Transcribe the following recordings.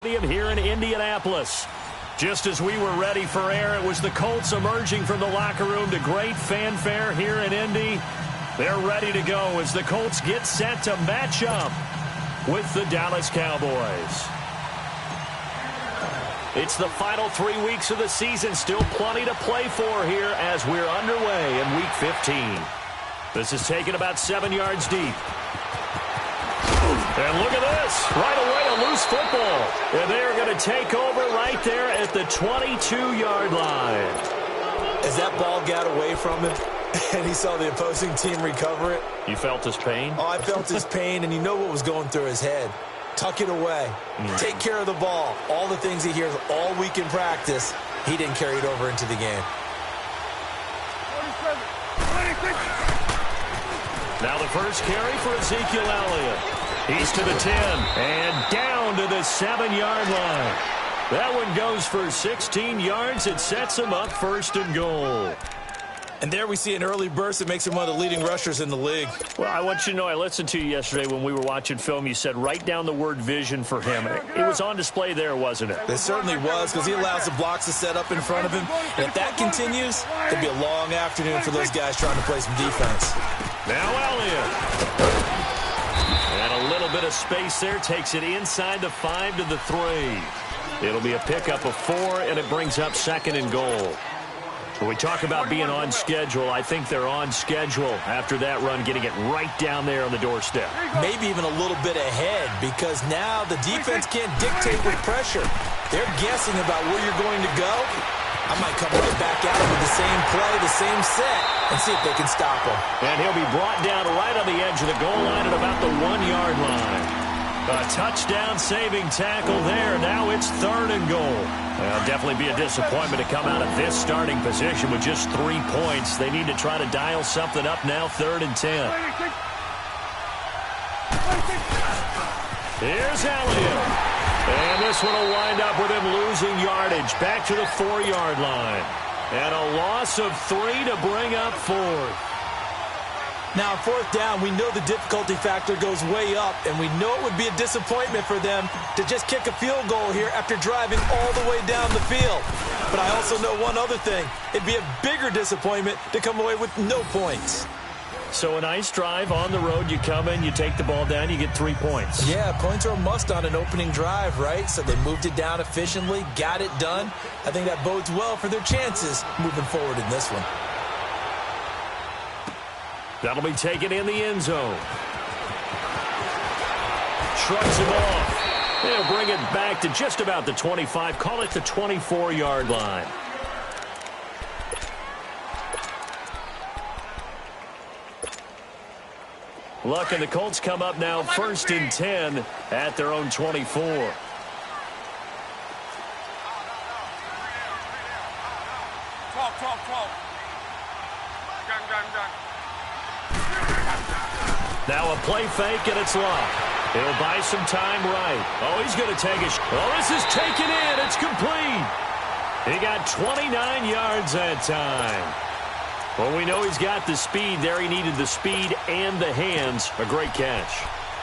Stadium here in Indianapolis. Just as we were ready for air, it was the Colts emerging from the locker room to great fanfare here in Indy. They're ready to go as the Colts get set to match up with the Dallas Cowboys. It's the final 3 weeks of the season. Still plenty to play for here as we're underway in Week 15. This is taken about 7 yards deep. And look at this. Right away, a loose football. And they're going to take over right there at the 22-yard line. As that ball got away from him and he saw the opposing team recover it. You felt his pain? Oh, I felt his pain, and you know what was going through his head. Tuck it away. Take care of the ball. All the things he hears all week in practice, he didn't carry it over into the game. Now the first carry for Ezekiel Elliott. He's to the 10 and down to the 7-yard line. That one goes for 16 yards. It sets him up 1st and goal. And there we see an early burst that makes him one of the leading rushers in the league. Well, I want you to know, I listened to you yesterday when we were watching film. You said write down the word vision for him. It was on display there, wasn't it? It certainly was, because he allows the blocks to set up in front of him. And if that continues, it'll be a long afternoon for those guys trying to play some defense. Now Elliott. And a little bit of space there. Takes it inside the 5 to the 3. It'll be a pickup of 4, and it brings up 2nd and goal. When we talk about being on schedule, I think they're on schedule after that run, getting it right down there on the doorstep. Maybe even a little bit ahead, because now the defense can't dictate with pressure. They're guessing about where you're going to go. I might come right back at him with the same play, the same set, and see if they can stop him. And he'll be brought down right on the edge of the goal line at about the 1-yard line. A touchdown-saving tackle there. Now it's 3rd and goal. Well, definitely be a disappointment to come out of this starting position with just 3 points. They need to try to dial something up now, 3rd and 10. Here's Elliott. And this one will wind up with him losing yardage back to the 4-yard line. And a loss of 3 to bring up 4th. Now, 4th down, we know the difficulty factor goes way up, and we know it would be a disappointment for them to just kick a field goal here after driving all the way down the field. But I also know one other thing. It'd be a bigger disappointment to come away with no points. So a nice drive on the road. You come in, you take the ball down, you get 3 points. Yeah, points are a must on an opening drive, right? So they moved it down efficiently, got it done. I think that bodes well for their chances moving forward in this one. That'll be taken in the end zone. Shrugs him off. They'll bring it back to just about the 25. Call it the 24-yard line. Luck and the Colts come up now 1st and 10 at their own 24. 12. Now a play fake, and it's locked. He'll buy some time right. Oh, he's going to take it. Oh, this is taken in. It's complete. He got 29 yards that time. Well, we know he's got the speed there. He needed the speed and the hands. A great catch.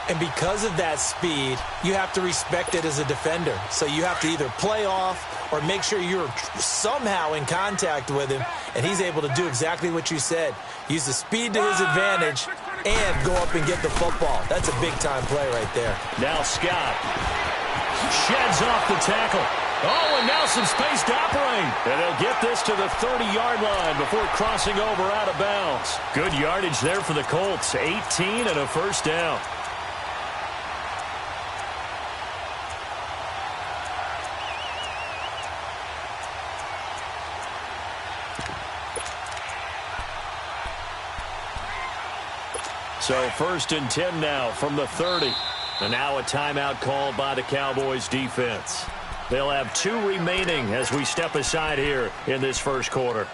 And because of that speed, you have to respect it as a defender. So you have to either play off or make sure you're somehow in contact with him, and he's able to do exactly what you said. Use the speed to his advantage and go up and get the football. That's a big-time play right there. Now Scott sheds off the tackle. Oh, and now some space to operate. And they'll get this to the 30-yard line before crossing over out of bounds. Good yardage there for the Colts. 18 and a 1st down. So 1st and 10 now from the 30. And now a timeout called by the Cowboys defense. They'll have 2 remaining as we step aside here in this first quarter.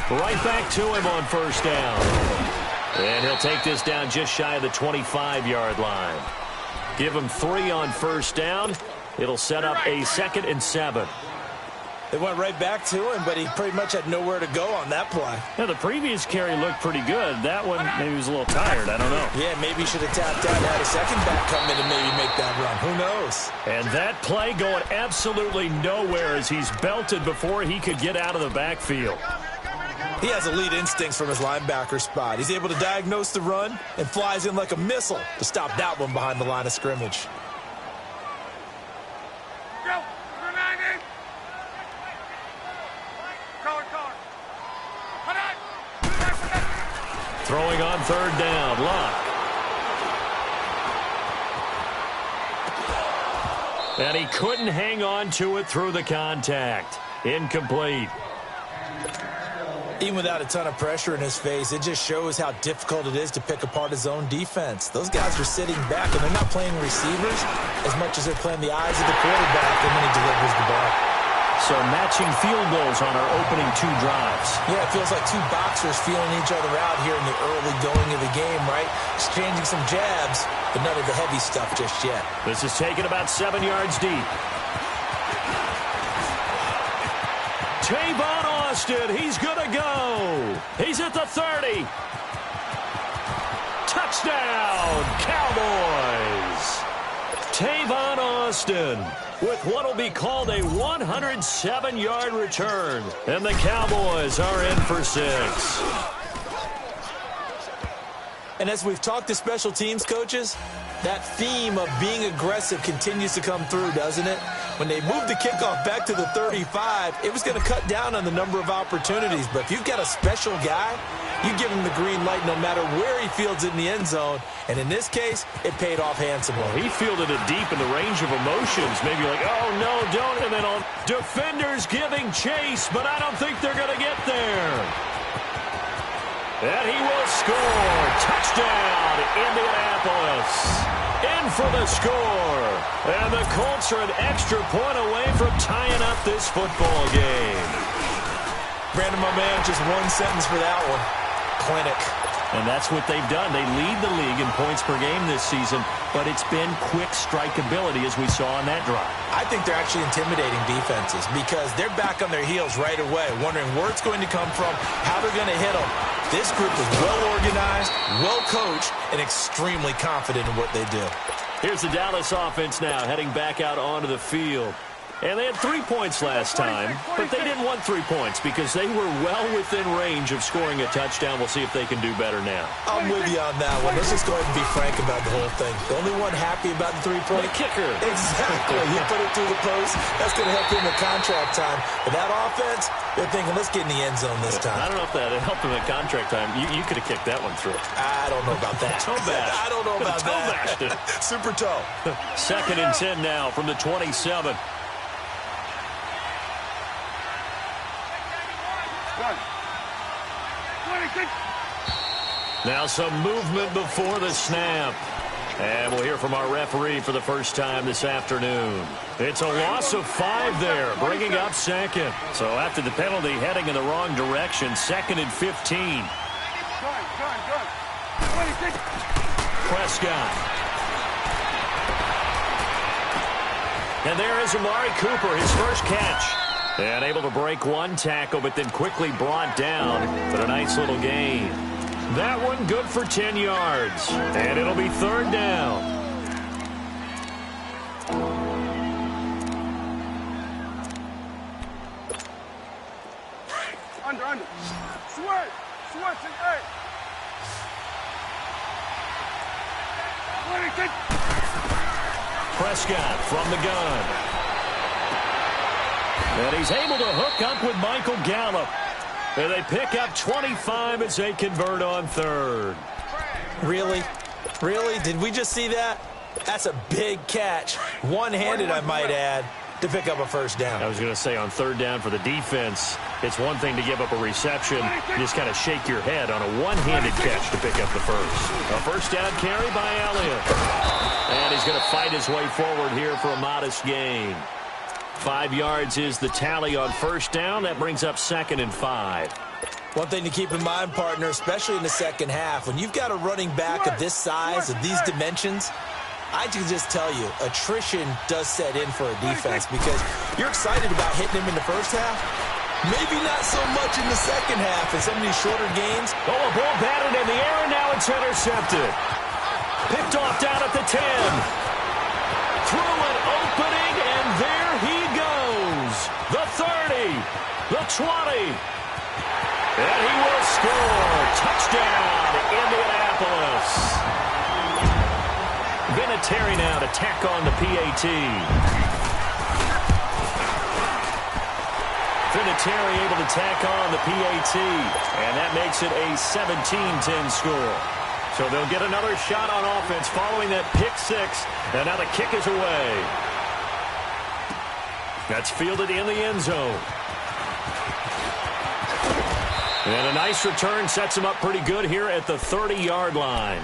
Right back to him on 1st down. And he'll take this down just shy of the 25-yard line. Give him 3 on 1st down. It'll set up a 2nd and 7. They went right back to him, but he pretty much had nowhere to go on that play. Yeah, the previous carry looked pretty good. That one, maybe he was a little tired. I don't know. Yeah, maybe he should have tapped out and had a second back come in and maybe make that run. Who knows? And that play going absolutely nowhere as he's belted before he could get out of the backfield. He has elite instincts from his linebacker spot. He's able to diagnose the run and flies in like a missile to stop that one behind the line of scrimmage. Throwing on third down, Luck. And he couldn't hang on to it through the contact. Incomplete. Even without a ton of pressure in his face, it just shows how difficult it is to pick apart his own defense. Those guys are sitting back, and they're not playing receivers as much as they're playing the eyes of the quarterback, and then he delivers the ball. So matching field goals on our opening two drives. Yeah, it feels like two boxers feeling each other out here in the early going of the game, right? Exchanging some jabs, but none of the heavy stuff just yet. This is taken about 7 yards deep. Tavon Austin, he's going to go. He's at the 30. Touchdown, Cowboys. Tavon Austin with what will be called a 107-yard return. And the Cowboys are in for 6. And as we've talked to special teams coaches, that theme of being aggressive continues to come through, doesn't it? When they moved the kickoff back to the 35, it was going to cut down on the number of opportunities. But if you've got a special guy, you give him the green light no matter where he fields it in the end zone. And in this case, it paid off handsomely. Well, he fielded it deep in the range of emotions. Maybe like, oh, no, don't. And then on defenders giving chase, but I don't think they're going to get there. And he will score. Touchdown, Indianapolis. In for the score. And the Colts are an extra point away from tying up this football game. Brandon, my man, just one sentence for that one. Clinic. And that's what they've done. They lead the league in points per game this season, but it's been quick strikeability as we saw on that drive. I think they're actually intimidating defenses because they're back on their heels right away, wondering where it's going to come from, how they're going to hit them. This group is well-organized, well-coached, and extremely confident in what they do. Here's the Dallas offense now heading back out onto the field. And they had 3 points last time, but they didn't want 3 points because they were well within range of scoring a touchdown. We'll see if they can do better now. I'm with you on that one. Let's just go ahead and be frank about the whole thing. The only one happy about the 3-point kicker. Exactly. He put it through the post. That's going to help him in contract time. But that offense, they're thinking, let's get in the end zone this time. I don't know if that helped him at contract time. You could have kicked that one through. I don't know about that. Toe bash. I don't know about that. Super toe. 2nd and 10 now from the 27. Now some movement before the snap. And we'll hear from our referee for the first time this afternoon. It's a loss of 5 there, bringing up 2nd. So after the penalty, heading in the wrong direction, 2nd and 15. Prescott. And there is Amari Cooper, his first catch. And able to break one tackle, but then quickly brought down. But a nice little gain. That one good for 10 yards. And it'll be 3rd down. Under. Switch and eight. Prescott from the gun. And he's able to hook up with Michael Gallup. And they pick up 25 as they convert on 3rd. Really? Really? Did we just see that? That's a big catch. One-handed, I might add, to pick up a first down. I was going to say on 3rd down for the defense, it's one thing to give up a reception. You just kind of shake your head on a one-handed catch to pick up the first. A first down carry by Elliott. And he's going to fight his way forward here for a modest gain. 5 yards is the tally on first down. That brings up 2nd and 5. One thing to keep in mind, partner, especially in the second half, when you've got a running back of this size, of these dimensions, I can just tell you, attrition does set in for a defense because you're excited about hitting him in the first half. Maybe not so much in the second half in some of these shorter games. Oh, a ball batted in the air, and now it's intercepted. Picked off down at the 10. Through an opening, and there he goes. The 30, the 20. And he will score. Touchdown, Indianapolis. Vinatieri now to tack on the PAT. Vinatieri able to tack on the PAT. And that makes it a 17-10 score. So they'll get another shot on offense following that pick six. And now the kick is away. That's fielded in the end zone. And a nice return sets them up pretty good here at the 30-yard line.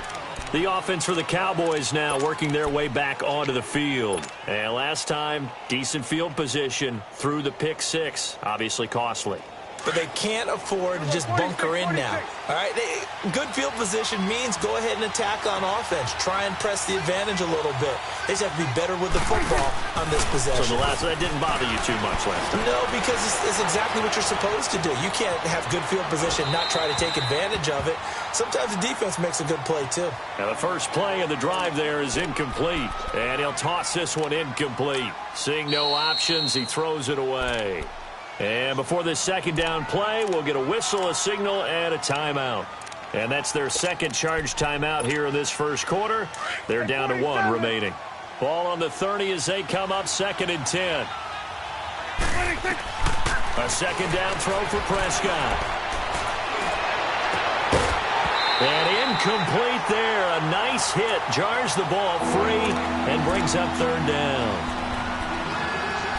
The offense for the Cowboys now working their way back onto the field. And last time, decent field position through the pick six. Obviously costly. But they can't afford to just bunker in now. All right, good field position means go ahead and attack on offense. Try and press the advantage a little bit. They just have to be better with the football on this possession. So that didn't bother you too much last time? No, because it's exactly what you're supposed to do. You can't have good field position, not try to take advantage of it. Sometimes the defense makes a good play, too. Now the first play of the drive there is incomplete. And he'll toss this one incomplete. Seeing no options, he throws it away. And before this second down play, we'll get a whistle, a signal, and a timeout. And that's their second charge timeout here in this first quarter. They're down to one remaining. Ball on the 30 as they come up 2nd and 10. A second down throw for Prescott. And incomplete there. A nice hit. Jars the ball free and brings up 3rd down.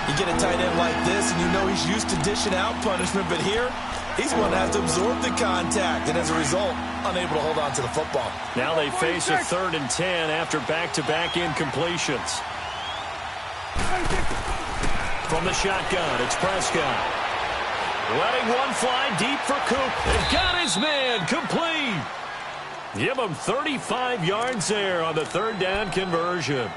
You get a tight end like this, and you know he's used to dishing out punishment, but here, he's going to have to absorb the contact, and as a result, unable to hold on to the football. Now they face a 3rd and 10 after back-to-back incompletions. From the shotgun, it's Prescott. Letting one fly deep for Coop. And got his man complete. Give him 35 yards there on the 3rd down conversion.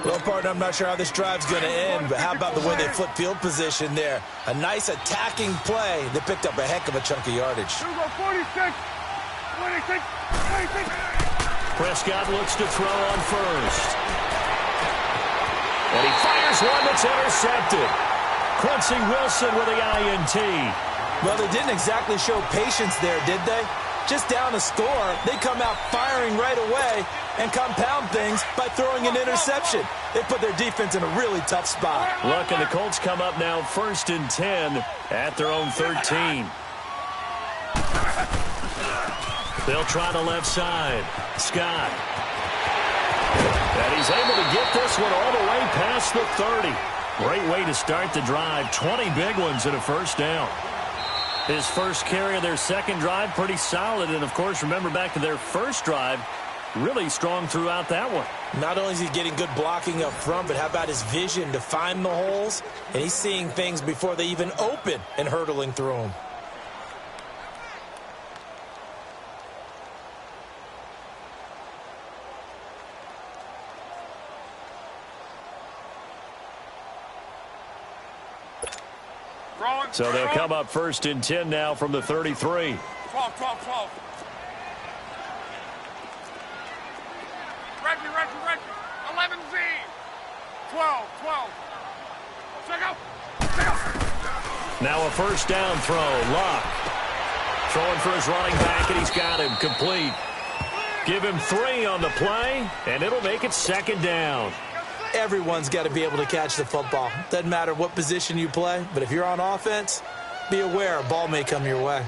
Well, partner, I'm not sure how this drive's going to end, but how about the way they flip field position there? A nice attacking play that picked up a heck of a chunk of yardage. 46, 26, 26. Prescott looks to throw on first. And he fires one that's intercepted. Quincy Wilson with the INT. Well, they didn't exactly show patience there, did they? Just down a score, they come out firing right away and compound things by throwing an interception. They put their defense in a really tough spot. Look, and the Colts come up now 1st and 10 at their own 13. They'll try the left side. Scott. And he's able to get this one all the way past the 30. Great way to start the drive. 20 big ones and a first down. His first carry of their second drive, pretty solid. And, of course, remember back to their first drive, really strong throughout that one. Not only is he getting good blocking up front, but how about his vision to find the holes? And he's seeing things before they even open and hurtling through them. So they'll come up 1st and 10 now from the 33. 12, 12, 12. Reggie. 11Z. 12, 12. Check out. Now a first down throw. Luck. Throwing for his running back, and he's got him complete. Give him 3 on the play, and it'll make it 2nd down. Everyone's got to be able to catch the football. Doesn't matter what position you play, but if you're on offense, be aware a ball may come your way.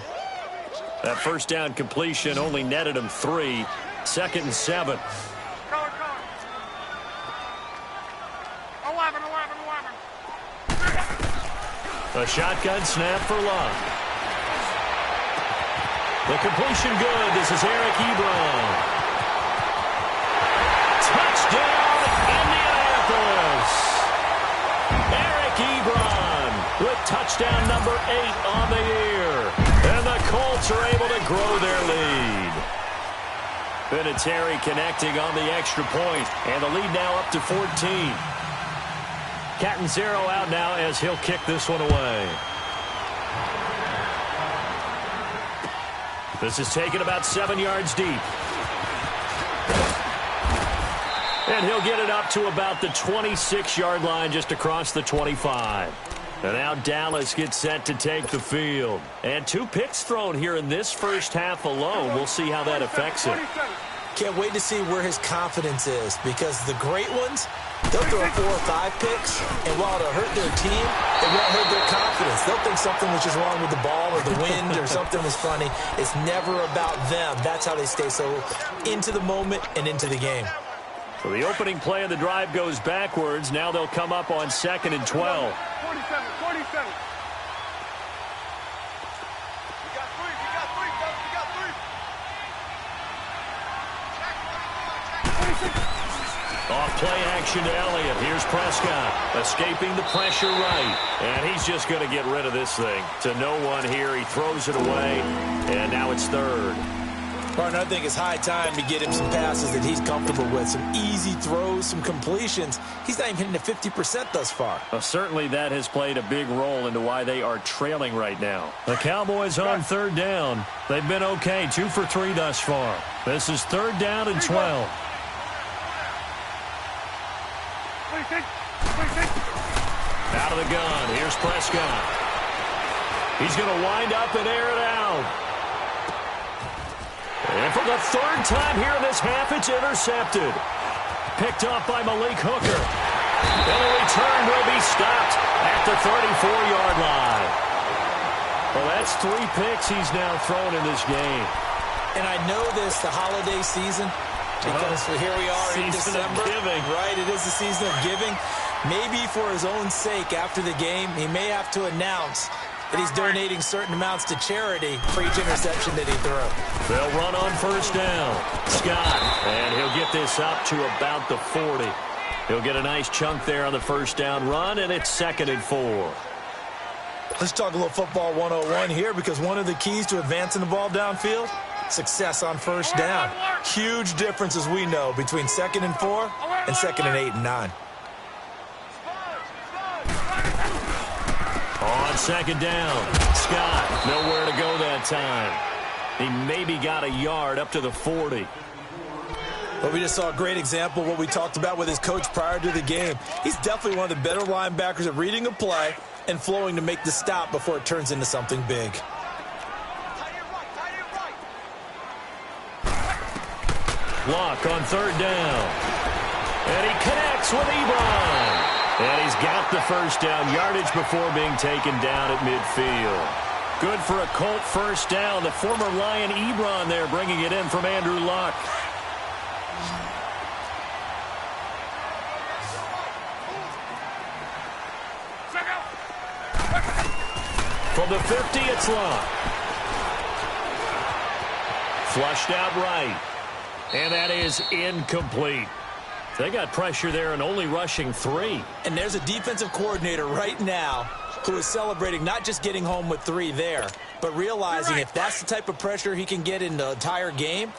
That first down completion only netted him 3. 2nd and 7. Color. 11. A shotgun snap for Luck. The completion good. This is Eric Ebron. Touchdown, Indianapolis. Eric Ebron with touchdown number 8 on the year. And the Colts are able to grow their lead. Vinatieri connecting on the extra point, and the lead now up to 14. Catanzaro out now as he'll kick this one away. This is taken about 7 yards deep. And he'll get it up to about the 26-yard line, just across the 25. And now Dallas gets set to take the field. And 2 picks thrown here in this first half alone. We'll see how that affects him. Can't wait to see where his confidence is, because the great ones, they'll throw 4 or 5 picks, and while it'll hurt their team, it won't hurt their confidence. They'll think something was just wrong with the ball or the wind or something was funny. It's never about them. That's how they stay so into the moment and into the game. So the opening play of the drive goes backwards. Now they'll come up on 2nd and 12. 47. Off play action to Elliott. Here's Prescott escaping the pressure right. And he's just going to get rid of this thing. To no one here. He throws it away. And now it's 3rd. Partner, I think it's high time to get him some passes that he's comfortable with. Some easy throws, some completions. He's not even hitting the 50% thus far. Well, certainly that has played a big role into why they are trailing right now. The Cowboys on 3rd down. They've been okay. 2 for 3 thus far. This is 3rd down and 12. Out of the gun. Here's Prescott. He's going to wind up and air it out. And for the 3rd time here in this half, it's intercepted. Picked off by Malik Hooker. And the return will be stopped at the 34-yard line. Well, that's 3 picks he's now thrown in this game. And I know this, the holiday season, because here we are in December. Right, it is the season of giving. Maybe for his own sake, after the game, he may have to announce that he's donating certain amounts to charity for each interception that he threw. They'll run on 1st down. Scott, and he'll get this up to about the 40. He'll get a nice chunk there on the 1st down run, and it's 2nd and 4. Let's talk a little football 101 here, because one of the keys to advancing the ball downfield, success on 1st down. Huge difference, as we know, between 2nd and 4 and 2nd and 8 and 9. On 2nd down, Scott, nowhere to go that time. He maybe got a yard up to the 40. But we just saw a great example of what we talked about with his coach prior to the game. He's definitely one of the better linebackers at reading a play and flowing to make the stop before it turns into something big. Lock on 3rd down. And he connects with Ebron. And he's got the 1st down yardage before being taken down at midfield. Good for a Colt 1st down. The former Lion Ebron there bringing it in from Andrew Luck. From the 50, it's Luck. Flushed out right. And that is incomplete. They got pressure there and only rushing 3. And there's a defensive coordinator right now who is celebrating not just getting home with 3 there, but realizing if that's the type of pressure he can get in the entire game,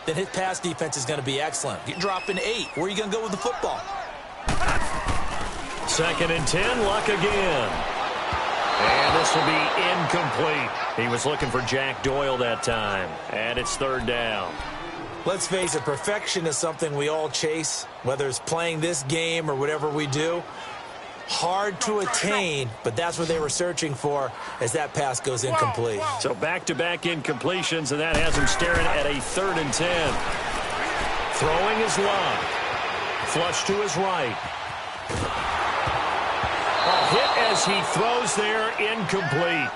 then his pass defense is going to be excellent. You're dropping 8. Where are you going to go with the football? 2nd and 10, Luck again. And this will be incomplete. He was looking for Jack Doyle that time. And it's 3rd down. Let's face it, perfection is something we all chase, whether it's playing this game or whatever we do. Hard to attain, but that's what they were searching for as that pass goes incomplete. So back-to-back incompletions, and that has him staring at a 3rd and 10. Throwing his Luck. Flush to his right. A hit as he throws there, incomplete.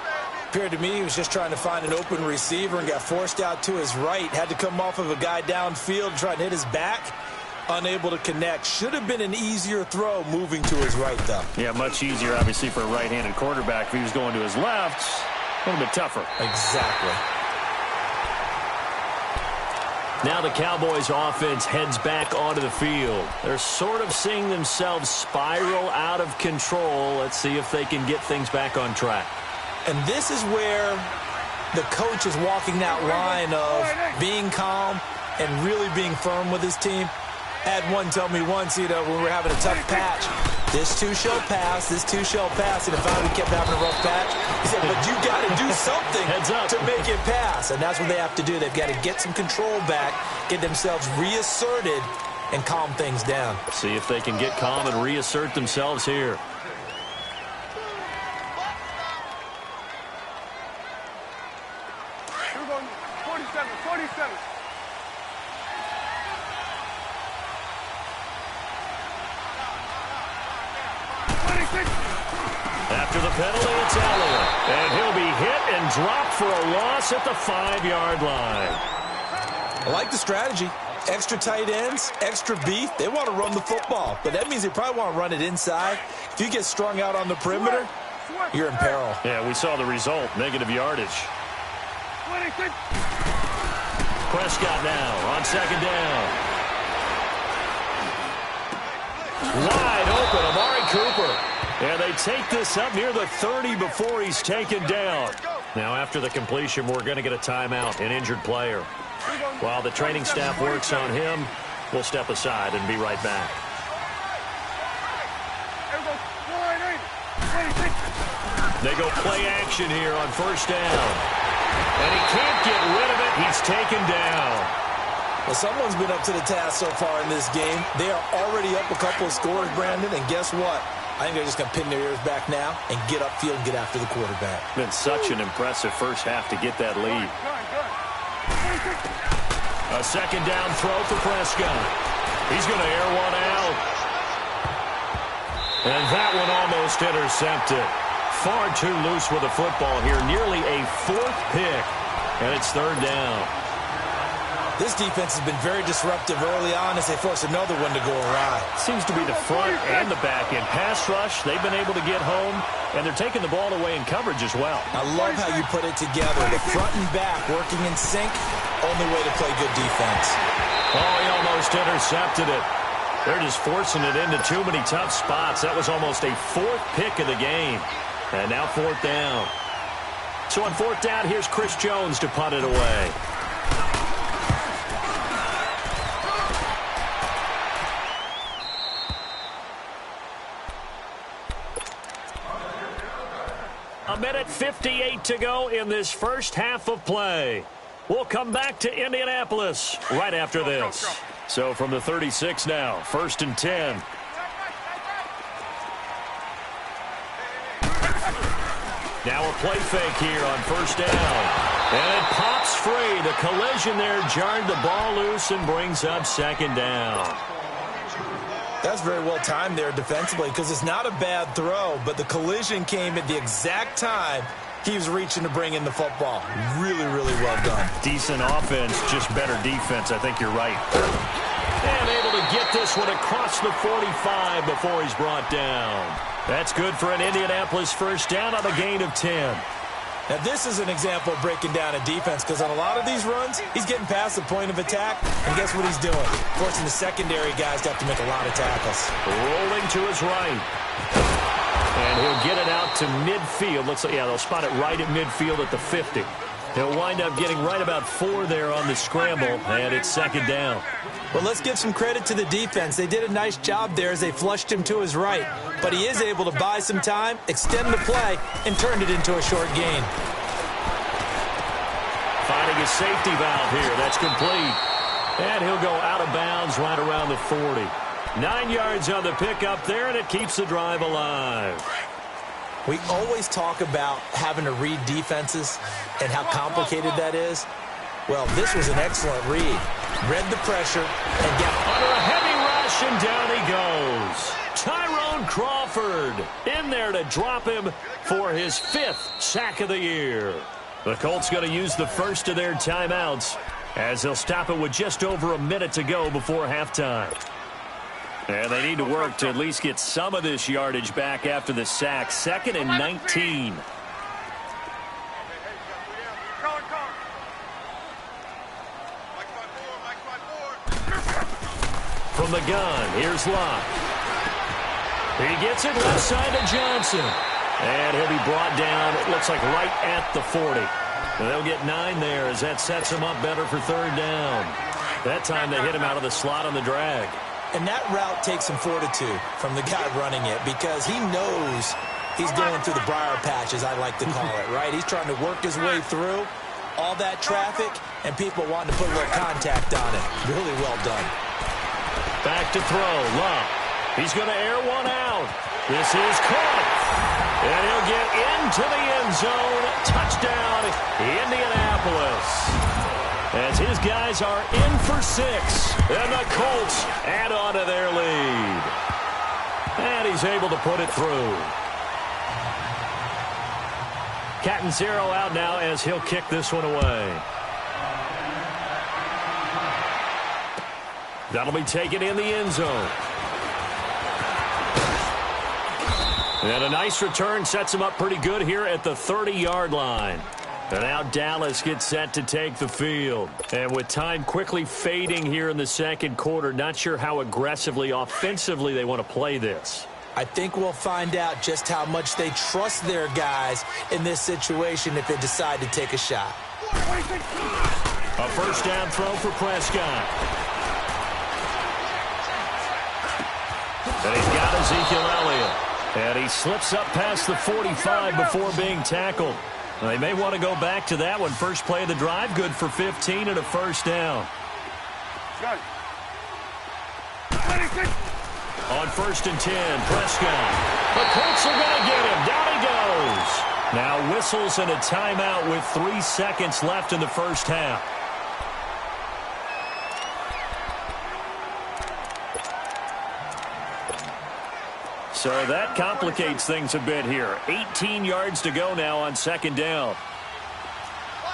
Appeared to me he was just trying to find an open receiver and got forced out to his right. Had to come off of a guy downfield and try to hit his back. Unable to connect. Should have been an easier throw moving to his right, though. Yeah, much easier, obviously, for a right-handed quarterback. If he was going to his left, a little bit tougher. Exactly. Now the Cowboys offense heads back onto the field. They're sort of seeing themselves spiral out of control. Let's see if they can get things back on track. And this is where the coach is walking that line of being calm, and really being firm with his team. I had one tell me once, when we were having a tough patch, this too shall pass, this too shall pass. And if I kept having a rough patch, he said, but you got to do something to make it pass. And that's what they have to do. They've got to get some control back, get themselves reasserted, and calm things down. See if they can get calm and reassert themselves here. We're going 47, 47. After the penalty, it's Elliott. And he'll be hit and dropped for a loss at the 5-yard line. I like the strategy. Extra tight ends, extra beef. They want to run the football, but that means they probably want to run it inside. If you get strung out on the perimeter, you're in peril. Yeah, we saw the result, negative yardage. Prescott now on second down. Wide open, Amari Cooper. And they take this up near the 30 before he's taken down. Now after the completion, we're going to get a timeout, an injured player. While the training staff works on him, we'll step aside and be right back. They go play action here on first down. And he can't get rid of it. He's taken down. Well, someone's been up to the task so far in this game. They are already up a couple of scores, Brandon, and guess what? I think they're just going to pin their ears back now and get upfield and get after the quarterback. Been such an impressive first half to get that lead. A second down throw for Prescott. He's going to air one out. And that one almost intercepted. Far too loose with the football here. Nearly a fourth pick. And it's third down. This defense has been very disruptive early on as they force another one to go awry. Seems to be the front and the back end. Pass rush, they've been able to get home, and they're taking the ball away in coverage as well. I love how you put it together. The front and back working in sync, only way to play good defense. Oh, he almost intercepted it. They're just forcing it into too many tough spots. That was almost a fourth pick of the game. And now fourth down. So on fourth down, here's Chris Jones to punt it away. A minute 58 to go in this first half of play. We'll come back to Indianapolis right after this. So from the 36 now, first and 10. Now a play fake here on first down. And it pops free. The collision there jarred the ball loose and brings up second down. That's very well timed there defensively because it's not a bad throw, but the collision came at the exact time he was reaching to bring in the football. Really, really well done. Decent offense, just better defense. I think you're right. And able to get this one across the 45 before he's brought down. That's good for an Indianapolis first down on a gain of 10. Now, this is an example of breaking down a defense because on a lot of these runs, he's getting past the point of attack, and guess what he's doing? Forcing the secondary guys to have to make a lot of tackles. Rolling to his right. And he'll get it out to midfield. Looks like, yeah, they'll spot it right at midfield at the 50. He'll wind up getting right about 4 there on the scramble, and it's second down. Well, let's give some credit to the defense. They did a nice job there as they flushed him to his right. But he is able to buy some time, extend the play, and turned it into a short gain. Finding his safety valve here. That's complete. And he'll go out of bounds right around the 40. 9 yards on the pickup there, and it keeps the drive alive. We always talk about having to read defenses and how complicated that is. Well, this was an excellent read. Read the pressure and got under a heavy rush, and down he goes. Tyrone Crawford in there to drop him for his 5th sack of the year. The Colts going to use the first of their timeouts as they'll stop it with just over a minute to go before halftime. And they need to work to at least get some of this yardage back after the sack. 2nd and 19. From the gun, here's Locke. He gets it left side to Johnson. And he'll be brought down, it looks like right at the 40. And they'll get 9 there as that sets him up better for third down. That time they hit him out of the slot on the drag. And that route takes some fortitude from the guy running it because he knows he's going through the briar patch, as I like to call it, right? He's trying to work his way through all that traffic and people wanting to put a little contact on it. Really well done. Back to throw. Love. He's going to air one out. This is caught. And he'll get into the end zone. Touchdown, Indianapolis. As his guys are in for 6. And the Colts add on to their lead. And he's able to put it through. Catanzaro out now as he'll kick this one away. That'll be taken in the end zone. And a nice return sets him up pretty good here at the 30-yard line. And now Dallas gets set to take the field. And with time quickly fading here in the second quarter, not sure how aggressively, offensively they want to play this. I think we'll find out just how much they trust their guys in this situation if they decide to take a shot. A first down throw for Prescott. And he's got Ezekiel Elliott. And he slips up past the 45 before being tackled. They may want to go back to that one. First play of the drive, good for 15 and a first down. On 1st and 10, Prescott. The Colts are going to get him. Down he goes. Now whistles and a timeout with 3 seconds left in the first half. So that complicates things a bit here. 18 yards to go now on second down.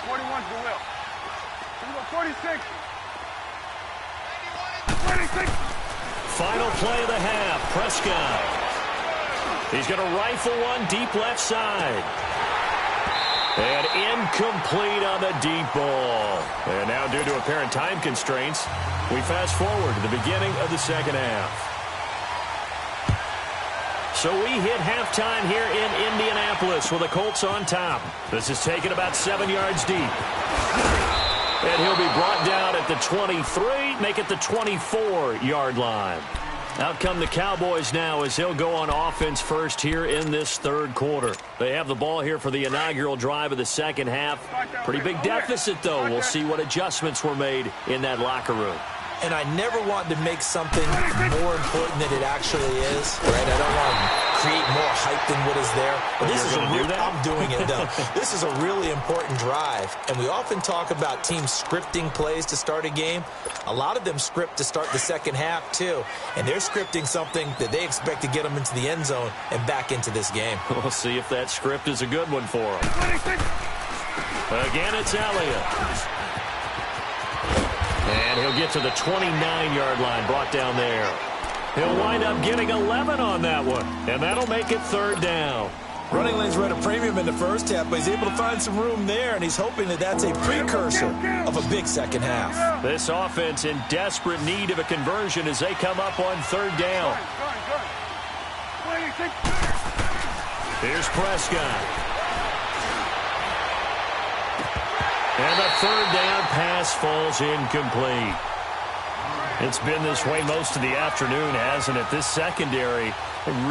41 to the will. 46. 26. Final play of the half. Prescott. He's going to rifle one deep left side. And incomplete on the deep ball. And now due to apparent time constraints, we fast forward to the beginning of the second half. So we hit halftime here in Indianapolis with the Colts on top. This is taken about 7 yards deep. And he'll be brought down at the 23, make it the 24-yard line. Out come the Cowboys now as they'll go on offense first here in this third quarter. They have the ball here for the inaugural drive of the second half. Pretty big deficit, though. We'll see what adjustments were made in that locker room. And I never want to make something more important than it actually is, right? I don't want to create more hype than what is there. But this is I'm doing it, though. This is a really important drive. And we often talk about teams scripting plays to start a game. A lot of them script to start the second half, too. And they're scripting something that they expect to get them into the end zone and back into this game. We'll see if that script is a good one for them. Again, it's Elliott. And he'll get to the 29-yard line, brought down there. He'll wind up getting 11 on that one, and that'll make it third down. Running lanes were at a premium in the first half, but he's able to find some room there, and he's hoping that that's a precursor of a big second half. This offense in desperate need of a conversion as they come up on third down. Here's Prescott. And the third down pass falls incomplete. It's been this way most of the afternoon, hasn't it? This secondary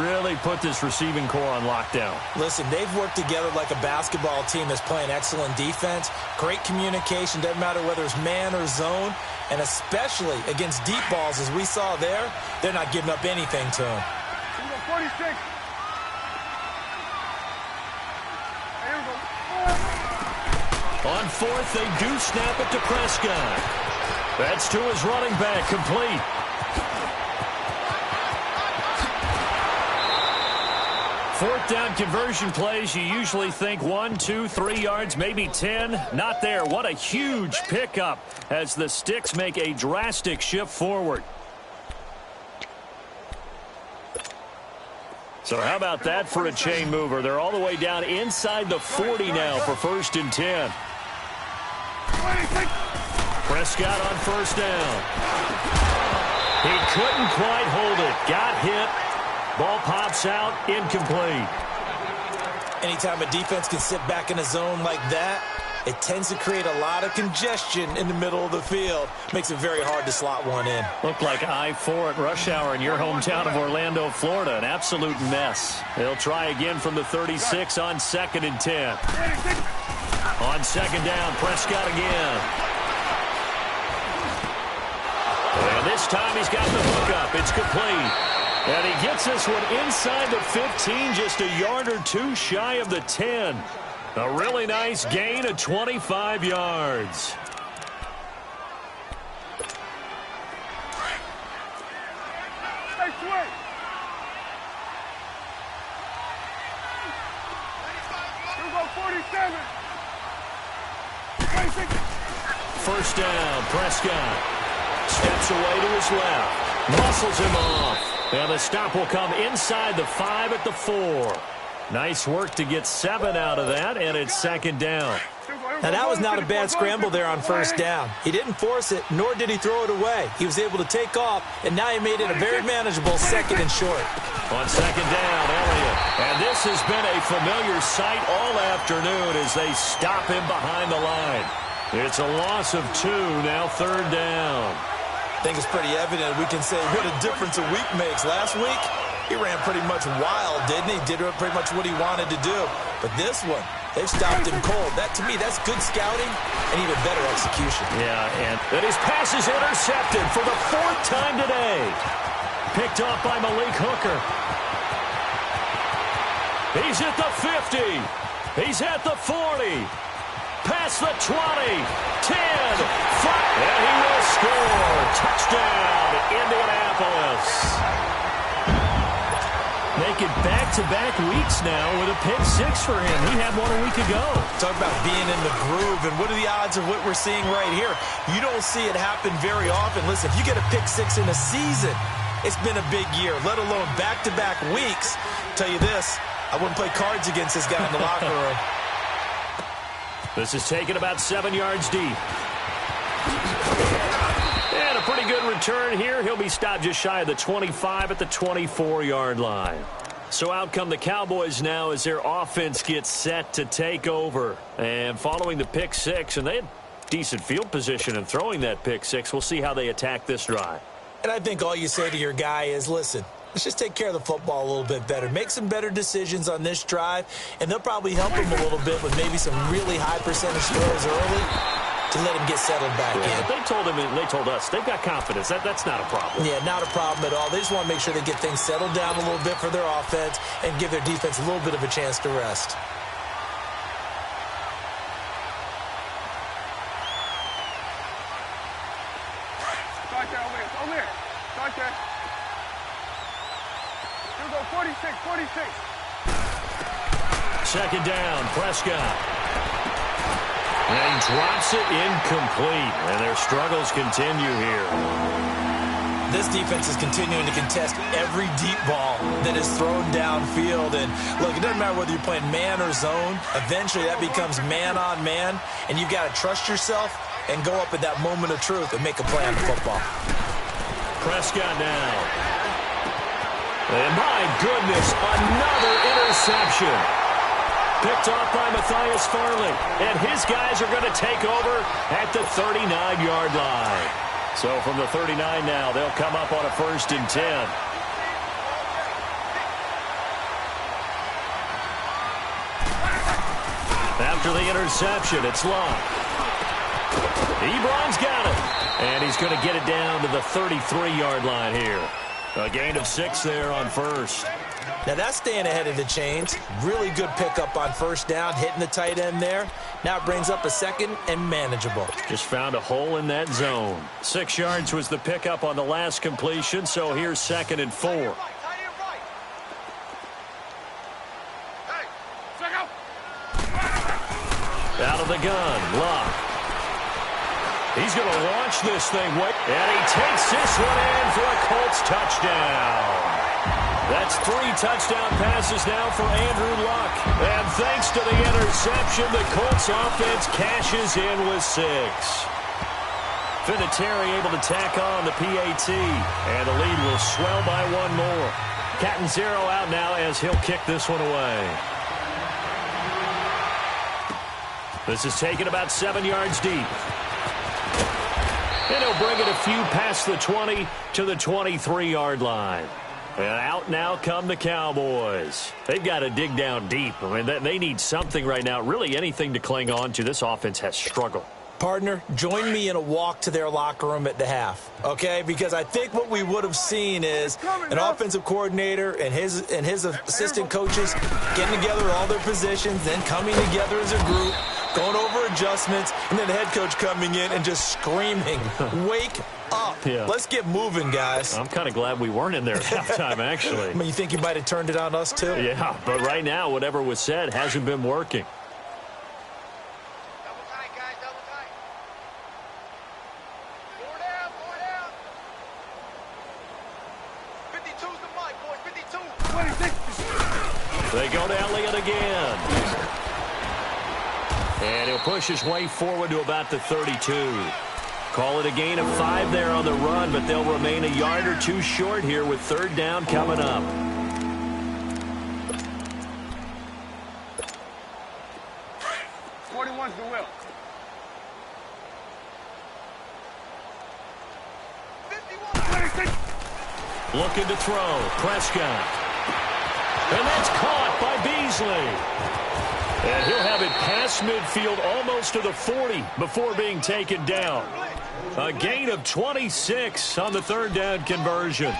really put this receiving core on lockdown. Listen, they've worked together like a basketball team that's playing excellent defense. Great communication, doesn't matter whether it's man or zone. And especially against deep balls, as we saw there, they're not giving up anything to them. 46. On fourth, they do snap it to Prescott. That's to his running back, complete. Fourth down conversion plays, you usually think 1, 2, 3 yards, maybe 10. Not there. What a huge pickup as the Sticks make a drastic shift forward. So how about that for a chain mover? They're all the way down inside the 40 now for 1st and 10. Prescott on first down. He couldn't quite hold it. Got hit. Ball pops out. Incomplete. Anytime a defense can sit back in a zone like that, it tends to create a lot of congestion in the middle of the field. Makes it very hard to slot one in. Looked like I-4 at rush hour in your hometown of Orlando, Florida. An absolute mess. They'll try again from the 36 on 2nd and 10. On 2nd down, Prescott again. And this time he's got the hook up. It's complete. And he gets this one inside the 15, just a yard or two shy of the 10. A really nice gain of 25 yards. Hey, swing. Here we go, 47. 26. First down, Prescott. Steps away to his left. Muscles him off. And the stop will come inside the 5 at the 4. Nice work to get 7 out of that, and it's 2nd down. Now, that was not a bad scramble there on first down. He didn't force it, nor did he throw it away. He was able to take off, and now he made it a very manageable 2nd and short. On 2nd down, Elliott. And this has been a familiar sight all afternoon as they stop him behind the line. It's a loss of 2, now 3rd down. I think it's pretty evident. We can say what a difference a week makes. Last week, he ran pretty much wild, didn't he? Did pretty much what he wanted to do. But this one, they've stopped him cold. That, to me, that's good scouting and even better execution. Yeah, and his pass is intercepted for the 4th time today. Picked off by Malik Hooker. He's at the 50. He's at the 40. Past the 20, 10, 5, and he will score. Touchdown, Indianapolis. Making back-to-back weeks now with a pick 6 for him. He had one a week ago. Talk about being in the groove, and what are the odds of what we're seeing right here? You don't see it happen very often. Listen, if you get a pick 6 in a season, it's been a big year, let alone back-to-back weeks. I'll tell you this, I wouldn't play cards against this guy in the locker room. This is taken about 7 yards deep. And a pretty good return here. He'll be stopped just shy of the 25 at the 24-yard line. So out come the Cowboys now as their offense gets set to take over. And following the pick 6, and they had decent field position in throwing that pick 6. We'll see how they attack this drive. And I think all you say to your guy is, listen, let's just take care of the football a little bit better. Make some better decisions on this drive, and they'll probably help him a little bit with maybe some really high percentage throws early to let him get settled back in. They told him, and they told us, they've got confidence. That's not a problem. Yeah, not a problem at all. They just want to make sure they get things settled down a little bit for their offense and give their defense a little bit of a chance to rest. Start there, over here. Start there. Here we go, 46, 46. 2nd down, Prescott. And he drops it incomplete. And their struggles continue here. This defense is continuing to contest every deep ball that is thrown downfield. And, look, it doesn't matter whether you're playing man or zone. Eventually, that becomes man-on-man, and you've got to trust yourself and go up at that moment of truth and make a play on the football. Prescott now. And, my goodness, another interception. Picked off by Matthias Farley. And his guys are going to take over at the 39-yard line. So from the 39 now, they'll come up on a 1st and 10. After the interception, it's Locke. Ebron's got it. And he's going to get it down to the 33-yard line here. A gain of 6 there on 1st. Now that's staying ahead of the chains. Really good pickup on 1st down, hitting the tight end there. Now it brings up a 2nd and manageable. Just found a hole in that zone. 6 yards was the pickup on the last completion, so here's 2nd and 4. Out of the gun, Locke. He's going to launch this thing, and he takes this one in for a Colts touchdown. That's 3 touchdown passes now for Andrew Luck. And thanks to the interception, the Colts offense cashes in with 6. Vinatieri able to tack on the PAT, and the lead will swell by 1 more. Catanzaro out now as he'll kick this one away. This is taken about 7 yards deep. And he'll bring it a few past the 20 to the 23-yard line. And out now come the Cowboys. They've got to dig down deep. I mean, they need something right now, really anything to cling on to. This offense has struggled. Partner, join me in a walk to their locker room at the half, okay? Because I think what we would have seen is an offensive coordinator and his assistant coaches getting together all their positions, then coming together as a group, going over adjustments, and then the head coach coming in and just screaming, wake up. Yeah. Let's get moving, guys. I'm kind of glad we weren't in there at halftime, actually. I mean, you think you might have turned it on us, too? Yeah, but right now, whatever was said hasn't been working. They go to Elliott again. And he'll push his way forward to about the 32. Call it a gain of 5 there on the run, but they'll remain a yard or two short here with third down coming up. The will. Looking to throw. Prescott. And that's caught by Beasley. And he'll have it past midfield almost to the 40 before being taken down. A gain of 26 on the third down conversion.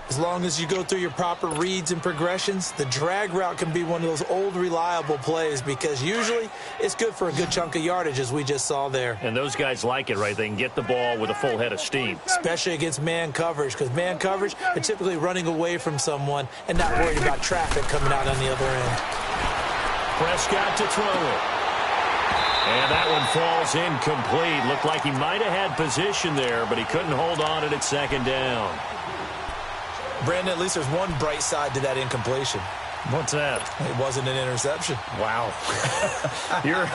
As long as you go through your proper reads and progressions, the drag route can be one of those old reliable plays because usually it's good for a good chunk of yardage, as we just saw there. And those guys like it, right? They can get the ball with a full head of steam. Especially against man coverage, because man coverage, they're typically running away from someone and not worried about traffic coming out on the other end. Prescott to throw it. And that one falls incomplete. Looked like he might have had position there, but he couldn't hold on at second down. Brandon, at least there's one bright side to that incompletion. What's that? It wasn't an interception. Wow. You're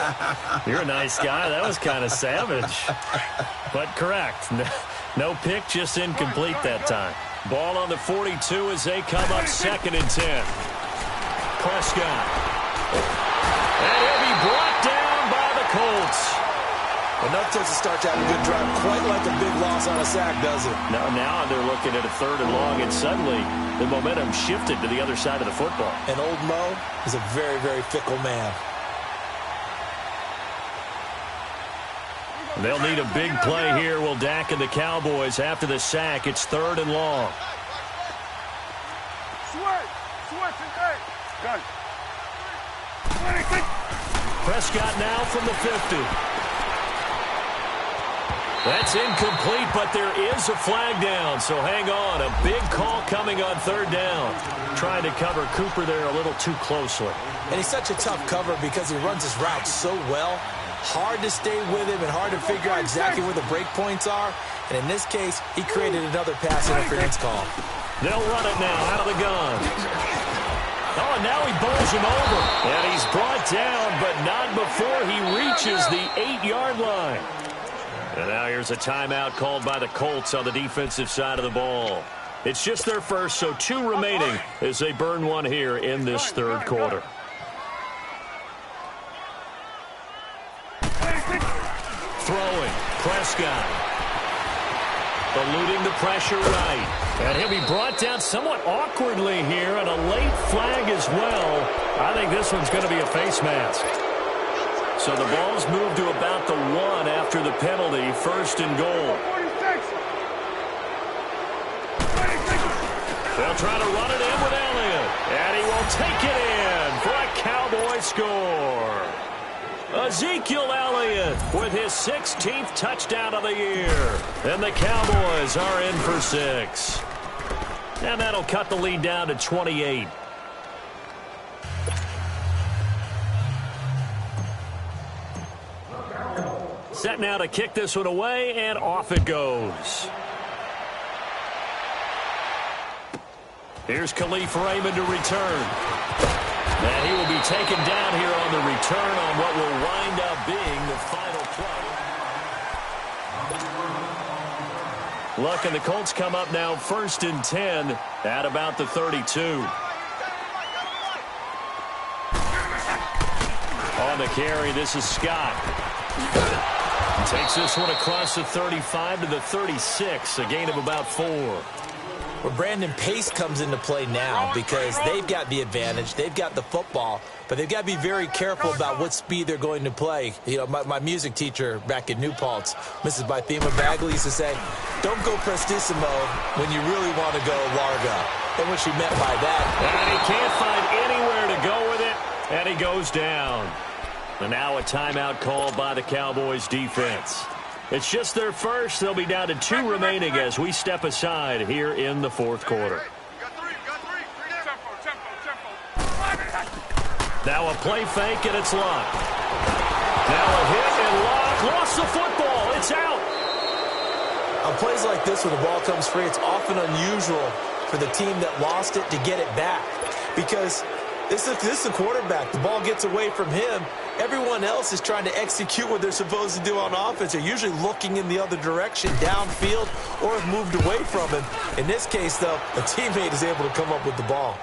a nice guy. That was kind of savage. But correct. No pick, just incomplete that time. Ball on the 42 as they come up 2nd and 10. Prescott. And he'll be brought down by the Colts. Enough to start to have a good drive, quite like a big loss on a sack, does it? Now they're looking at a 3rd and long, and suddenly the momentum shifted to the other side of the football. And old Mo is a very, very fickle man. They'll need a big play here, will Dak and the Cowboys after the sack. It's 3rd and long. Prescott now from the 50. That's incomplete, but there is a flag down, so hang on. A big call coming on 3rd down. Trying to cover Cooper there a little too closely. And he's such a tough cover because he runs his route so well. Hard to stay with him and hard to figure out exactly where the break points are. And in this case, he created another pass interference call. They'll run it now out of the gun. Oh, and now he bowls him over. And he's brought down, but not before he reaches the 8-yard line. And now here's a timeout called by the Colts on the defensive side of the ball. It's just their first, so 2 remaining as they burn one here in this 3rd quarter. Throwing, Prescott. Eluding the pressure right. And he'll be brought down somewhat awkwardly here, and a late flag as well. I think this one's going to be a face mask. So the ball's moved to about the 1 after the penalty, 1st and goal. They'll try to run it in with Elliott. And he will take it in for a Cowboy score. Ezekiel Elliott with his 16th touchdown of the year. And the Cowboys are in for 6. And that'll cut the lead down to 28. Set now to kick this one away, and off it goes. Here's Khalif Raymond to return. And he will be taken down here on the return on what will wind up being the final play. Look, and the Colts come up now 1st and 10 at about the 32. On the carry. This is Scott. Takes this one across the 35 to the 36, a gain of about 4. Well, Brandon, pace comes into play now because they've got the advantage. They've got the football, but they've got to be very careful about what speed they're going to play. You know, my music teacher back in New Paltz, Mrs. Bythema Bagley, used to say, don't go prestissimo when you really want to go largo. And what she meant by that. And he can't find anywhere to go with it, and he goes down. And now a timeout called by the Cowboys defense. It's just their first. They'll be down to 2 remaining as we step aside here in the fourth quarter. Now a play fake, and it's locked. Now a hit and locked. Lost the football. It's out. On plays like this where the ball comes free, it's often unusual for the team that lost it to get it back. Because this is the quarterback. The ball gets away from him. Everyone else is trying to execute what they're supposed to do on offense. They're usually looking in the other direction, downfield, or have moved away from him. In this case, though, a teammate is able to come up with the ball.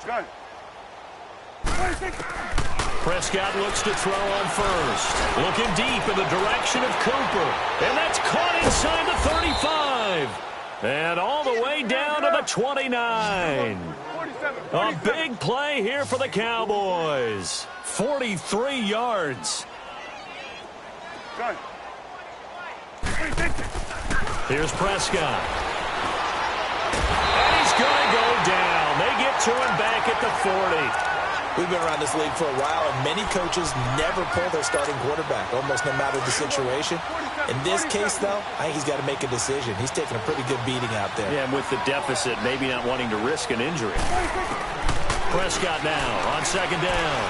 Gun. Prescott looks to throw on first. Looking deep in the direction of Cooper. And that's caught inside the 35. And all the way down to the 29. A big play here for the Cowboys. 43 yards. Here's Prescott. And he's going to go down. They get to him back at the 40. We've been around this league for a while, and many coaches never pull their starting quarterback, almost no matter the situation. In this case, though, I think he's got to make a decision. He's taking a pretty good beating out there. Yeah, and with the deficit, maybe not wanting to risk an injury. Prescott now on second down.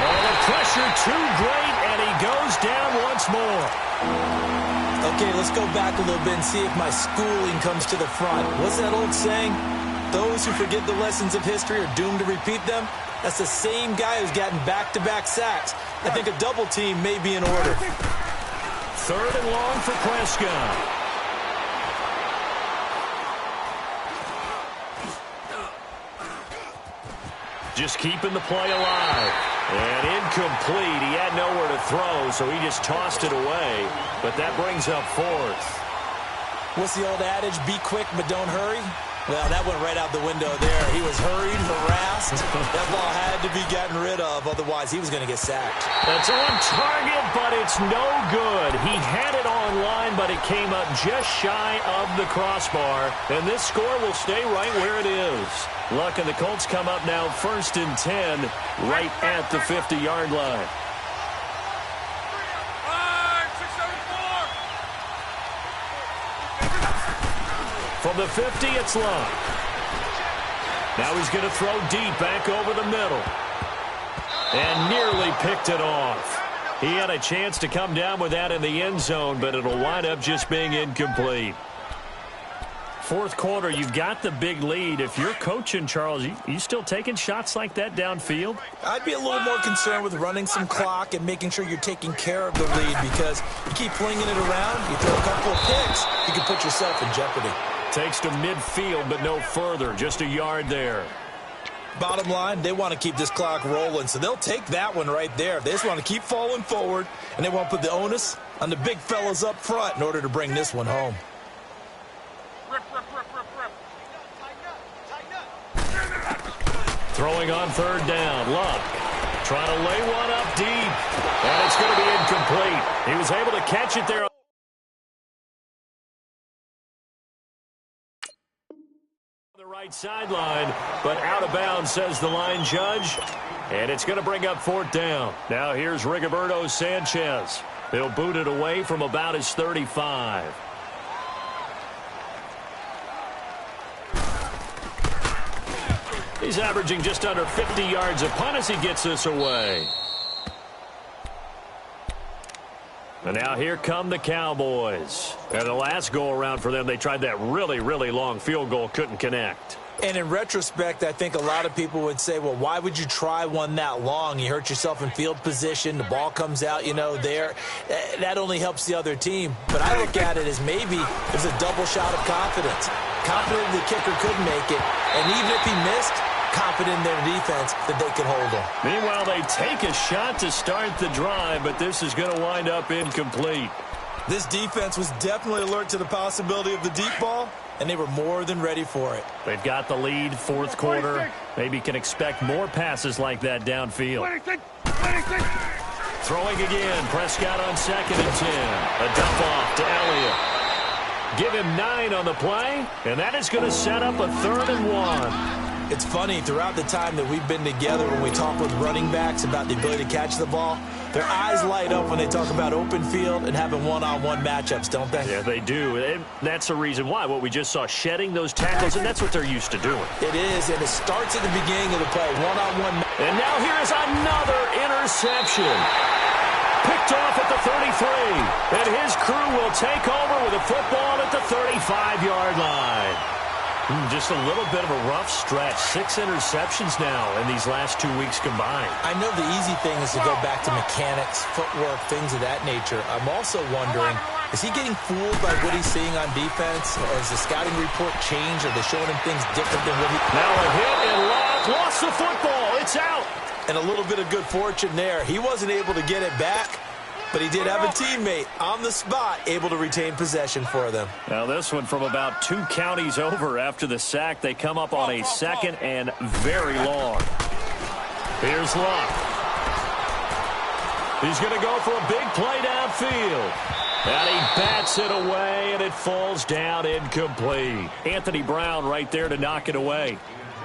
Oh, the pressure too great, and he goes down once more. Okay, let's go back a little bit and see if my schooling comes to the front. What's that old saying? Those who forget the lessons of history are doomed to repeat them. That's the same guy who's gotten back-to-back sacks. I think a double team may be in order. Third and long for Prescott. Just keeping the play alive. And incomplete. He had nowhere to throw, so he just tossed it away. But that brings up fourth. What's the old adage? Be quick, but don't hurry. Well, that went right out the window there. He was hurried, harassed. That ball had to be gotten rid of, otherwise he was going to get sacked. That's on target, but it's no good. He had it on line, but it came up just shy of the crossbar. And this score will stay right where it is. Luck and the Colts come up now 1st and 10, right at the 50-yard line. From the 50, it's Luck. Now he's going to throw deep back over the middle. And nearly picked it off. He had a chance to come down with that in the end zone, but it'll wind up just being incomplete. Fourth quarter, you've got the big lead. If you're coaching, Charles, you still taking shots like that downfield? I'd be a little more concerned with running some clock and making sure you're taking care of the lead, because you keep flinging it around, you throw a couple of picks, you can put yourself in jeopardy. Takes to midfield, but no further. Just a yard there. Bottom line, they want to keep this clock rolling, so they'll take that one right there. They just want to keep falling forward, and they want to put the onus on the big fellas up front in order to bring this one home. Throwing on third down. Luck trying to lay one up deep. And it's going to be incomplete. He was able to catch it there. The right sideline, but out of bounds, says the line judge. And it's going to bring up fourth down. Now here's Rigoberto Sanchez. He'll boot it away from about his 35. He's averaging just under 50 yards a punt as he gets this away. And now here come the Cowboys. And the last go-around for them, they tried that really, really long field goal, couldn't connect. And in retrospect, I think a lot of people would say, well, why would you try one that long? You hurt yourself in field position. The ball comes out, there. That only helps the other team. But I look at it as maybe there's a double shot of confidence. Confident the kicker could make it. And even if he missed, confident in their defense that they could hold him. Meanwhile, they take a shot to start the drive, but this is going to wind up incomplete. This defense was definitely alert to the possibility of the deep ball, and they were more than ready for it. They've got the lead, fourth quarter. Maybe can expect more passes like that downfield. 26. Throwing again, Prescott on 2nd and 10. A dump off to Elliott. Give him 9 on the play, and that is going to set up a 3rd and 1. It's funny, throughout the time that we've been together, when we talk with running backs about the ability to catch the ball, their eyes light up when they talk about open field and having one-on-one matchups, don't they? Yeah, they do. And that's the reason why. What we just saw, shedding those tackles, and that's what they're used to doing. It is, and it starts at the beginning of the play, one-on-one. And now here's another interception. Picked off at the 33. And his crew will take over with a football at the 35-yard line. Just a little bit of a rough stretch. 6 interceptions now in these last 2 weeks combined. I know the easy thing is to go back to mechanics, footwork, things of that nature. I'm also wondering, is he getting fooled by what he's seeing on defense? Has the scouting report changed? Are they showing him things different than what he... Now a hit and lost the football. It's out. And a little bit of good fortune there. He wasn't able to get it back, but he did have a teammate on the spot able to retain possession for them. Now this one from about 2 counties over after the sack. They come up on a 2nd and very long. Here's Luck. He's going to go for a big play downfield. And he bats it away, and it falls down incomplete. Anthony Brown right there to knock it away.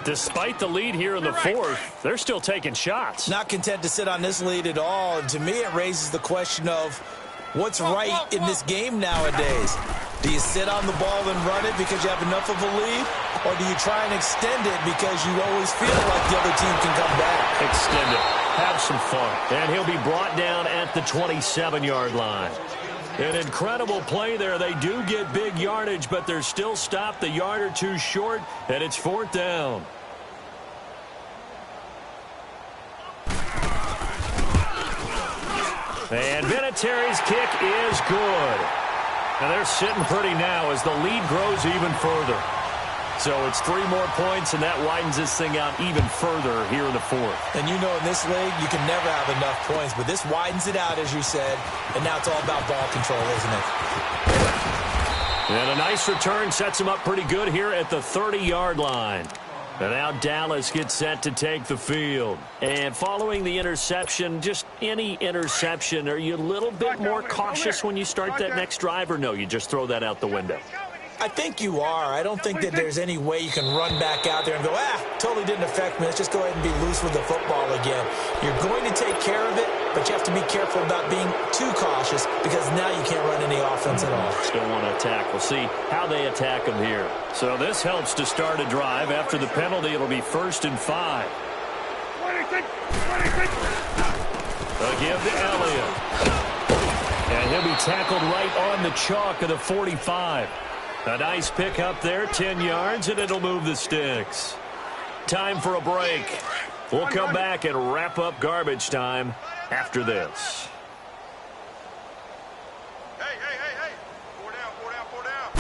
Despite the lead here in the 4th, they're still taking shots. Not content to sit on this lead at all. And to me, it raises the question of what's right in this game nowadays. Do you sit on the ball and run it because you have enough of a lead? Or do you try and extend it because you always feel like the other team can come back? Extend it. Have some fun. And he'll be brought down at the 27-yard line. An incredible play there. They do get big yardage, but they're still stopped a yard or two short, and it's 4th down. And Vinatieri's kick is good. And they're sitting pretty now as the lead grows even further. So it's 3 more points, and that widens this thing out even further here in the 4th. And in this league, you can never have enough points, but this widens it out, as you said, and now it's all about ball control, isn't it? And a nice return sets him up pretty good here at the 30-yard line. And now Dallas gets set to take the field. And following the interception, just any interception, are you a little bit more cautious when you start that next drive, or no, you just throw that out the window? I think you are. I don't think that there's any way you can run back out there and go, totally didn't affect me. Let's just go ahead and be loose with the football again. You're going to take care of it, but you have to be careful about being too cautious because now you can't run any offense at all. Still want to attack. We'll see how they attack them here. So this helps to start a drive. After the penalty, it'll be 1st and 5. 26. A give to Elliott. And he'll be tackled right on the chalk of the 45. A nice pick up there, 10 yards, and it'll move the sticks. Time for a break. We'll come back and wrap up garbage time after this. Hey. 4 down.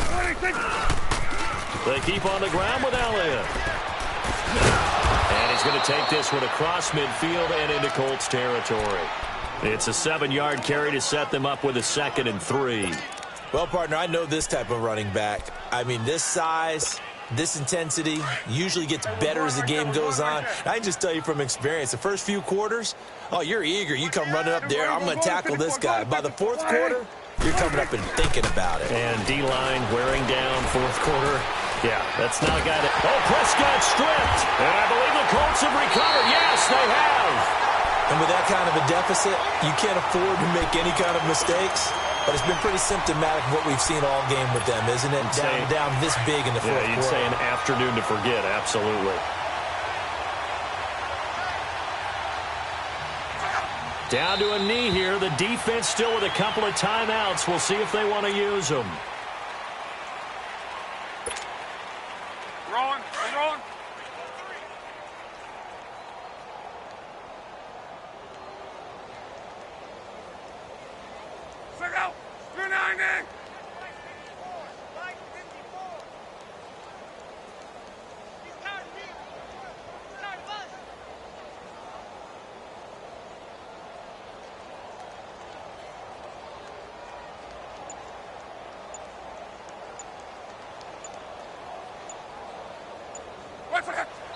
They keep on the ground with Elliott. And he's going to take this one across midfield and into Colts territory. It's a 7-yard carry to set them up with a 2nd and 3. Well, partner, I know this type of running back. I mean, this size, this intensity usually gets better as the game goes on. I can just tell you from experience, the first few quarters, you're eager. You come running up there, I'm going to tackle this guy. By the 4th quarter, you're coming up and thinking about it. And D-line wearing down 4th quarter. Yeah, that's not a guy that... Prescott stripped. And I believe the Colts have recovered. Yes, they have. And with that kind of a deficit, you can't afford to make any kind of mistakes. But it's been pretty symptomatic of what we've seen all game with them, isn't it? Down this big in the 4th quarter. Yeah, you'd say an afternoon to forget, absolutely. Down to a knee here. The defense still with a couple of timeouts. We'll see if they want to use them. Rolling. Go! 290!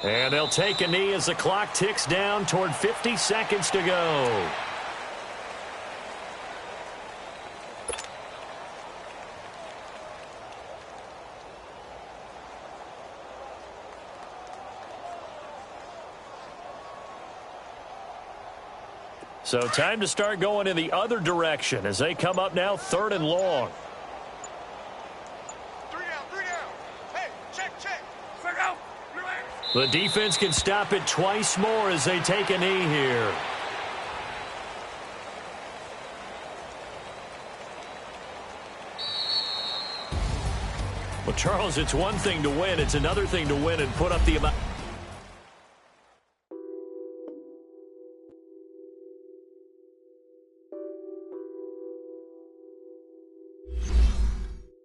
And they'll take a knee as the clock ticks down toward 50 seconds to go. So time to start going in the other direction as they come up now 3rd and long. The defense can stop it twice more as they take a knee here. Well, Charles, it's one thing to win. It's another thing to win and put up the amount.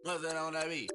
What's that on that beat?